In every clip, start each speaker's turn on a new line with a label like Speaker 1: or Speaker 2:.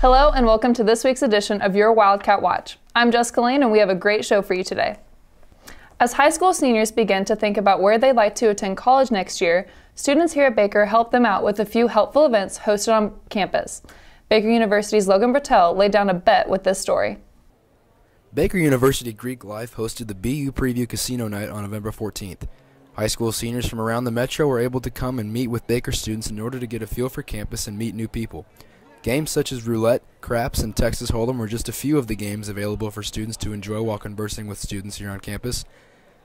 Speaker 1: Hello and welcome to this week's edition of Your Wildcat Watch. I'm Jessica Lane and we have a great show for you today. As high school seniors begin to think about where they'd like to attend college next year, students here at Baker help them out with a few helpful events hosted on campus. Baker University's Logan Bertel laid down a bet with this story.
Speaker 2: Baker University Greek Life hosted the BU Preview Casino Night on November 14th. High school seniors from around the metro were able to come and meet with Baker students in order to get a feel for campus and meet new people. Games such as roulette, craps, and Texas Hold'em were just a few of the games available for students to enjoy while conversing with students here on campus.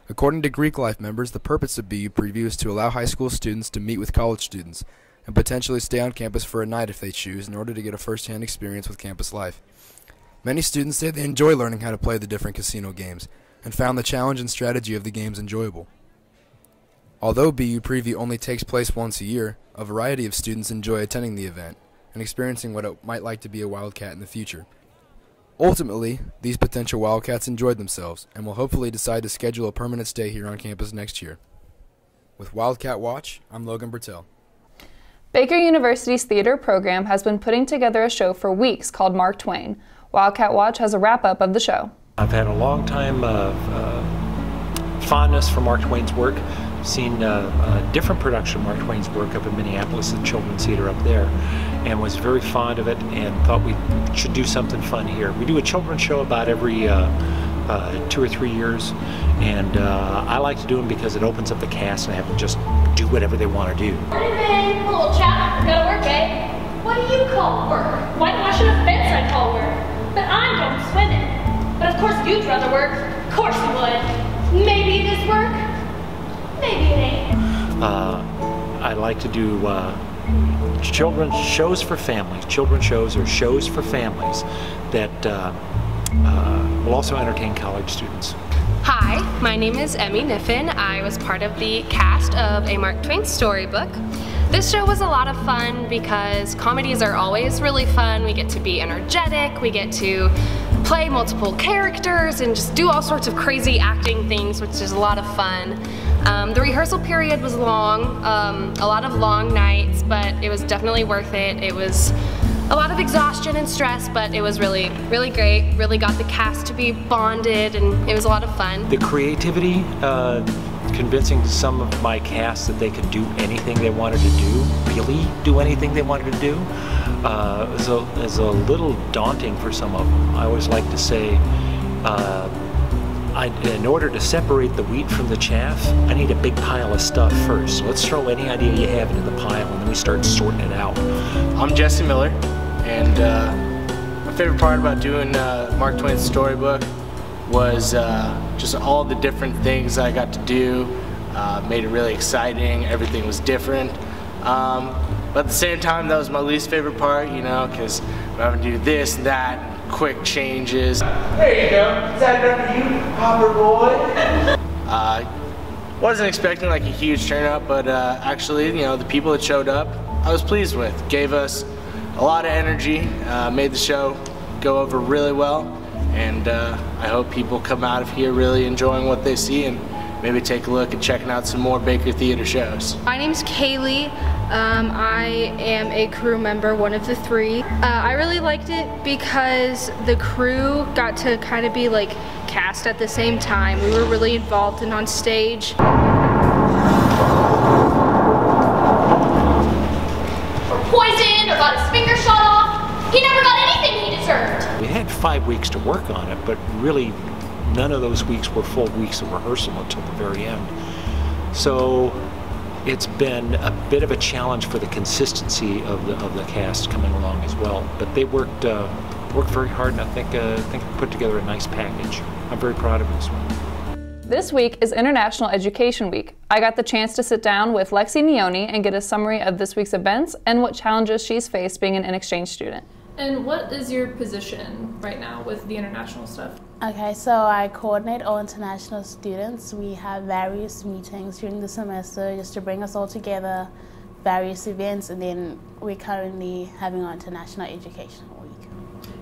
Speaker 2: According to Greek Life members, the purpose of BU Preview is to allow high school students to meet with college students and potentially stay on campus for a night if they choose in order to get a first-hand experience with campus life. Many students say they enjoy learning how to play the different casino games and found the challenge and strategy of the games enjoyable. Although BU Preview only takes place once a year, a variety of students enjoy attending the event and experiencing what it might like to be a Wildcat in the future. Ultimately, these potential Wildcats enjoyed themselves and will hopefully decide to schedule a permanent stay here on campus next year. With Wildcat Watch, I'm Logan Bertel.
Speaker 1: Baker University's theater program has been putting together a show for weeks called Mark Twain. Wildcat Watch has a wrap-up of the show.
Speaker 3: I've had a long time fondness for Mark Twain's work. Seen a different production of Mark Twain's work up in Minneapolis at Children's Theater up there, and was very fond of it and thought we should do something fun here. We do a children's show about every 2 or 3 years, and I like to do them because it opens up the cast and I have them just do whatever they want to do.
Speaker 4: Morning, babe. Little chap, gotta work, eh? What do you call work? Why washing a fence I call work? But I'm going swimming. But of course you'd rather work. Of course you would. Maybe it is work. Maybe it ain't.
Speaker 3: I like to do children's shows for families. Children's shows are shows for families that will also entertain college students.
Speaker 5: Hi, my name is Emmy Niffin. I was part of the cast of a Mark Twain storybook. This show was a lot of fun because comedies are always really fun. We get to be energetic, we get to play multiple characters and just do all sorts of crazy acting things, which is a lot of fun. The rehearsal period was long, a lot of long nights, but it was definitely worth it. It was a lot of exhaustion and stress, but it was really, really great. Really got the cast to be bonded, and it was a lot of fun.
Speaker 3: The creativity, convincing some of my cast that they could do anything they wanted to do, really do anything they wanted to do, is a little daunting for some of them. I always like to say, in order to separate the wheat from the chaff, I need a big pile of stuff first. So let's throw any idea you have into the pile and then we start sorting it out.
Speaker 6: I'm Jesse Miller, and my favorite part about doing Mark Twain's storybook was just all the different things I got to do. Made it really exciting, everything was different. But at the same time, that was my least favorite part, you know, because we're having to do this and that, quick changes.
Speaker 7: There you go. Is that enough for you, Hopper boy?
Speaker 6: Wasn't expecting like a huge turnout, but actually, you know, the people that showed up, I was pleased with. Gave us a lot of energy, made the show go over really well, and I hope people come out of here really enjoying what they see and maybe take a look at checking out some more Baker Theater shows.
Speaker 8: My name's Kaylee. I am a crew member, one of the 3. I really liked it because the crew got to kind of be like cast at the same time. We were really involved and on stage.
Speaker 4: Or poisoned, or got his finger shot off. He never got anything he deserved.
Speaker 3: We had 5 weeks to work on it, but really none of those weeks were full weeks of rehearsal until the very end. So it's been a bit of a challenge for the consistency of the cast coming along as well. But they worked very hard, and I think put together a nice package. I'm very proud of this one.
Speaker 1: This week is International Education Week. I got the chance to sit down with Lexi Neone and get a summary of this week's events and what challenges she's faced being an exchange student.
Speaker 9: And what is your position right now with the international stuff?
Speaker 10: Okay, so I coordinate all international students. We have various meetings during the semester just to bring us all together, various events, and then we're currently having our International Educational Week.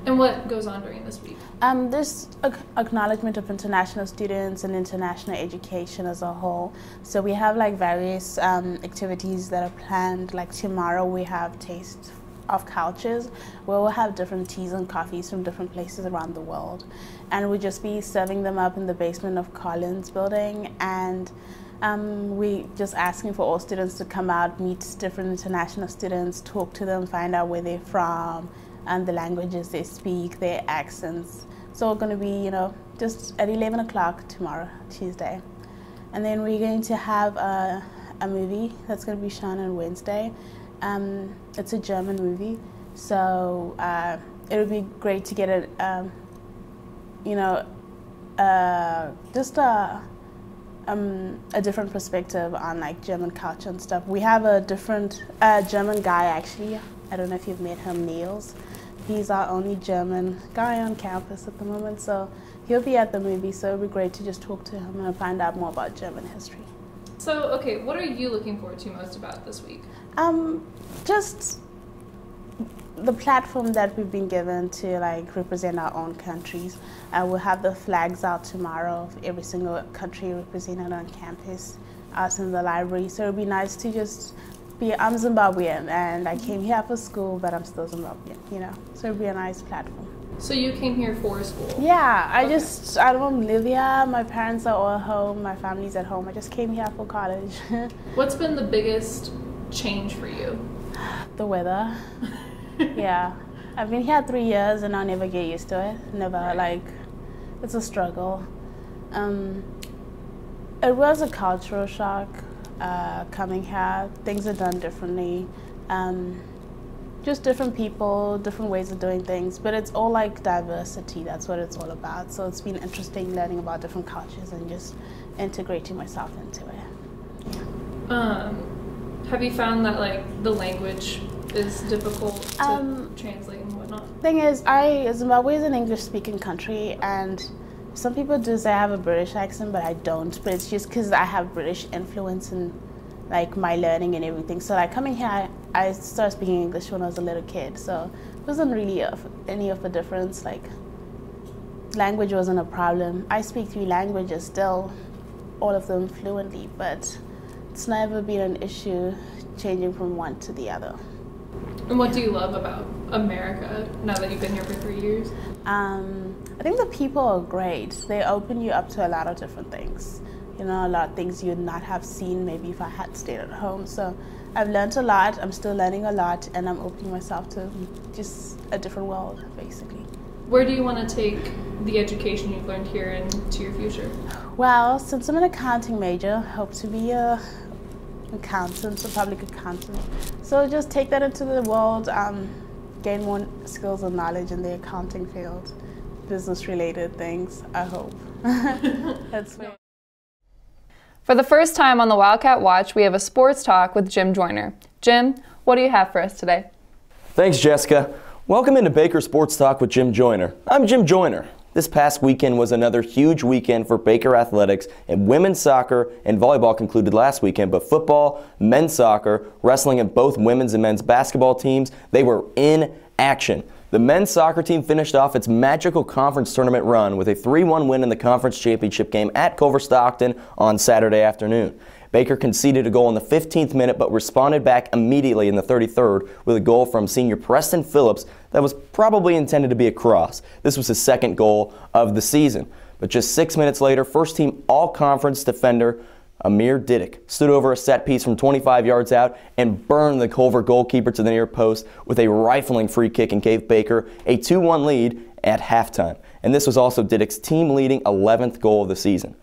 Speaker 9: And what goes on during this week?
Speaker 10: There's acknowledgement of international students and international education as a whole. So we have like various activities that are planned. Like tomorrow we have taste of cultures where we'll have different teas and coffees from different places around the world. And we'll just be serving them up in the basement of Collins Building. And we just asking for all students to come out, meet different international students, talk to them, find out where they're from, and the languages they speak, their accents. So we're going to be, you know, just at 11 o'clock tomorrow, Tuesday. And then we're going to have a movie that's going to be shown on Wednesday. It's a German movie, so it would be great to get a, you know, just a different perspective on like German culture and stuff. We have a different German guy actually. I don't know if you've met him, Niels. He's our only German guy on campus at the moment, so he'll be at the movie. So it'll be great to just talk to him and find out more about German history.
Speaker 9: So, okay, what are you looking forward to most about this week?
Speaker 10: Just the platform that we've been given to like represent our own countries. We'll have the flags out tomorrow of every single country represented on campus out in the library. So it'll be nice to just be, I'm Zimbabwean and I came here for school, but I'm still Zimbabwean, you know. So it'll be a nice platform.
Speaker 9: So you came here for school?
Speaker 10: Yeah, I don't live here. My parents are all home, my family's at home. I just came here for college.
Speaker 9: What's been the biggest change for you?
Speaker 10: The weather. Yeah, I've been here 3 years and I'll never get used to it. Never, like, it's a struggle. It was a cultural shock coming here. Things are done differently. Just different people, different ways of doing things, but it's all like diversity. That's what it's all about. So it's been interesting learning about different cultures and just integrating myself into it. Yeah.
Speaker 9: Have you found that like the language is difficult to translate and whatnot?
Speaker 10: Thing is, Zimbabwe is an English-speaking country, and some people do say I have a British accent, but I don't. But it's just because I have British influence in like my learning and everything. So like coming here, I started speaking English when I was a little kid, so it wasn't really any of a difference. Like language wasn't a problem. I speak 3 languages still, all of them fluently, but it's never been an issue changing from one to the other.
Speaker 9: And what do you love about America now that you've been here for 3 years?
Speaker 10: I think the people are great. They open you up to a lot of different things. You know, a lot of things you'd not have seen maybe if I had stayed at home. So I've learned a lot, I'm still learning a lot, and I'm opening myself to just a different world, basically.
Speaker 9: Where do you want to take the education you've learned here into your future?
Speaker 10: Well, since I'm an accounting major, I hope to be a accountant, a public accountant. So just take that into the world, gain more skills and knowledge in the accounting field, business-related things, I hope. That's me.
Speaker 1: For the first time on the Wildcat Watch, we have a sports talk with Jim Joyner. Jim, what do you have for us today?
Speaker 11: Thanks, Jessica. Welcome into Baker Sports Talk with Jim Joyner. I'm Jim Joyner. This past weekend was another huge weekend for Baker athletics, and women's soccer and volleyball concluded last weekend, but football, men's soccer, wrestling, and both women's and men's basketball teams, they were in action. The men's soccer team finished off its magical conference tournament run with a 3-1 win in the conference championship game at Culver Stockton on Saturday afternoon. Baker conceded a goal in the 15th minute but responded back immediately in the 33rd with a goal from senior Preston Phillips that was probably intended to be a cross. This was his second goal of the season. But just 6 minutes later, first-team all-conference defender Amir Didik stood over a set piece from 25 yards out and burned the Culver goalkeeper to the near post with a rifling free kick and gave Baker a 2-1 lead at halftime. And this was also Didik's team-leading 11th goal of the season.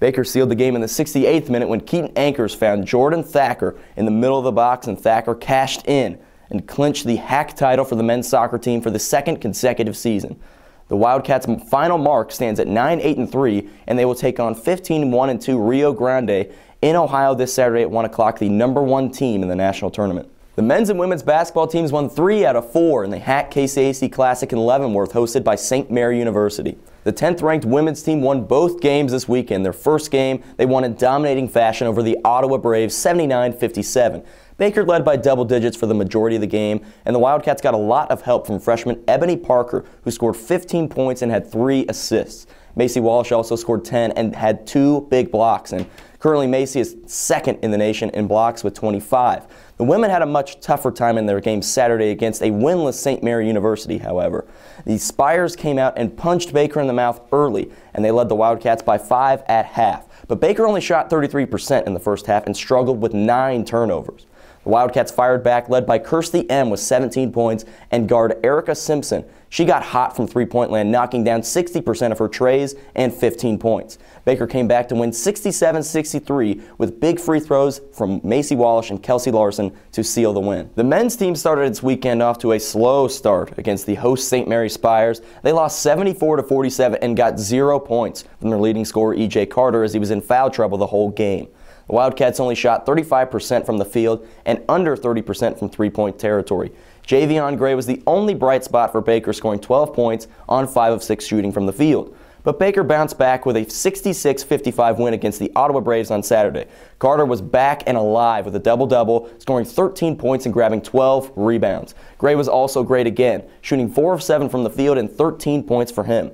Speaker 11: Baker sealed the game in the 68th minute when Keaton Ankers found Jordan Thacker in the middle of the box, and Thacker cashed in and clinched the HAC title for the men's soccer team for the second consecutive season. The Wildcats' final mark stands at 9-8-3, and they will take on 15-1-2 Rio Grande in Ohio this Saturday at 1 o'clock, the #1 team in the national tournament. The men's and women's basketball teams won 3 out of 4 in the HAC KCAC Classic in Leavenworth, hosted by St. Mary University. The 10th-ranked women's team won both games this weekend. Their first game, they won in dominating fashion over the Ottawa Braves 79-57. Baker led by double digits for the majority of the game, and the Wildcats got a lot of help from freshman Ebony Parker, who scored 15 points and had 3 assists. Macy Walsh also scored 10 and had 2 big blocks, and Currently, Macy is second in the nation in blocks with 25. The women had a much tougher time in their game Saturday against a winless St. Mary University, however. The Spires came out and punched Baker in the mouth early, and they led the Wildcats by 5 at half. But Baker only shot 33% in the first half and struggled with 9 turnovers. The Wildcats fired back, led by Kirsty M. with 17 points, and guard Erica Simpson. She got hot from three-point land, knocking down 60% of her trays and 15 points. Baker came back to win 67-63 with big free throws from Macy Walsh and Kelsey Larson to seal the win. The men's team started its weekend off to a slow start against the host St. Mary Spires. They lost 74-47 and got 0 points from their leading scorer E.J. Carter as he was in foul trouble the whole game. The Wildcats only shot 35% from the field and under 30% from three-point territory. Javion Gray was the only bright spot for Baker, scoring 12 points on 5 of 6 shooting from the field. But Baker bounced back with a 66-55 win against the Ottawa Braves on Saturday. Carter was back and alive with a double-double, scoring 13 points and grabbing 12 rebounds. Gray was also great again, shooting 4 of 7 from the field and 13 points for him.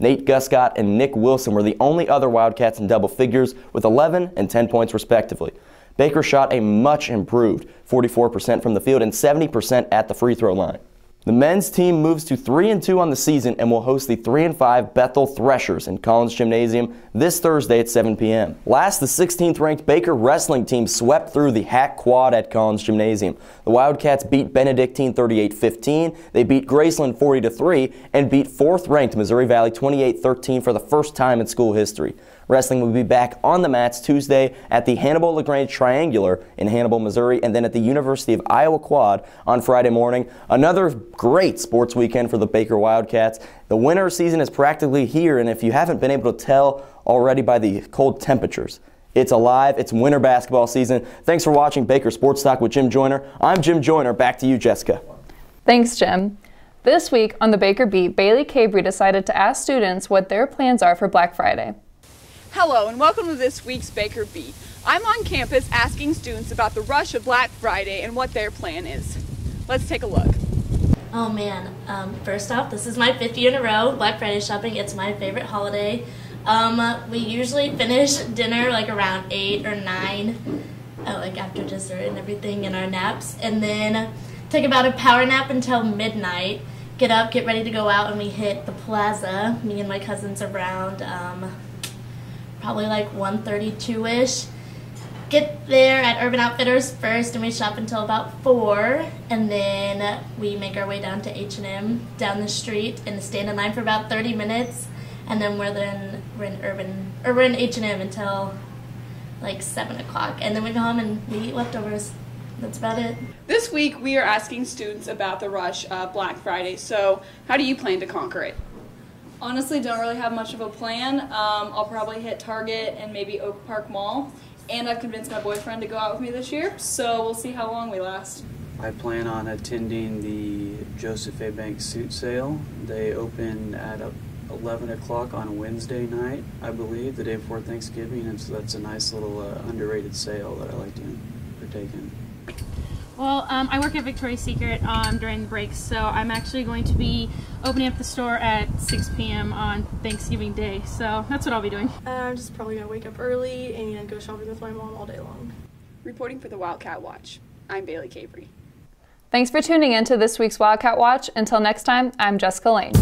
Speaker 11: Nate Guscott and Nick Wilson were the only other Wildcats in double figures with 11 and 10 points respectively. Baker shot a much improved 44% from the field and 70% at the free throw line. The men's team moves to 3-2 on the season and will host the 3-5 Bethel Threshers in Collins Gymnasium this Thursday at 7 p.m. Last, the 16th ranked Baker wrestling team swept through the Hack Quad at Collins Gymnasium. The Wildcats beat Benedictine 38-15, they beat Graceland 40-3, and beat 4th ranked Missouri Valley 28-13 for the first time in school history. Wrestling will be back on the mats Tuesday at the Hannibal-LaGrange Triangular in Hannibal, Missouri, and then at the University of Iowa Quad on Friday morning. Another great sports weekend for the Baker Wildcats. The winter season is practically here, and if you haven't been able to tell already by the cold temperatures, it's alive. It's winter basketball season. Thanks for watching Baker Sports Talk with Jim Joyner. I'm Jim Joyner. Back to you, Jessica.
Speaker 1: Thanks, Jim. This week on the Baker Beat, Bailey Cabrey decided to ask students what their plans are for Black Friday.
Speaker 12: Hello and welcome to this week's Baker Beat. I'm on campus asking students about the rush of Black Friday and what their plan is. Let's take a look.
Speaker 13: Oh man, first off, this is my 5th year in a row Black Friday shopping. It's my favorite holiday. We usually finish dinner like around 8 or 9, like after dessert and everything in our naps, and then take about a power nap until midnight. Get up, get ready to go out, and we hit the plaza, me and my cousins around probably like 1:32ish. Get there at Urban Outfitters first, and we shop until about 4, and then we make our way down to H&M down the street and stand in line for about 30 minutes, and then we're in H&M until like 7 o'clock, and then we go home and we eat leftovers. That's about it.
Speaker 12: This week we are asking students about the rush of Black Friday. So how do you plan to conquer it?
Speaker 14: Honestly, don't really have much of a plan. I'll probably hit Target and maybe Oak Park Mall. And I've convinced my boyfriend to go out with me this year, so we'll see how long we last.
Speaker 15: I plan on attending the Joseph A. Banks suit sale. They open at 11 o'clock on Wednesday night, I believe, the day before Thanksgiving, and so that's a nice little underrated sale that I like to partake in.
Speaker 16: Well, I work at Victoria's Secret during the breaks, so I'm actually going to be opening up the store at 6 p.m. on Thanksgiving Day, so that's what I'll be doing.
Speaker 17: I'm just probably going to wake up early and go shopping with my mom all day long.
Speaker 12: Reporting for the Wildcat Watch, I'm Bailey Cabrey.
Speaker 1: Thanks for tuning in to this week's Wildcat Watch. Until next time, I'm Jessica Lane.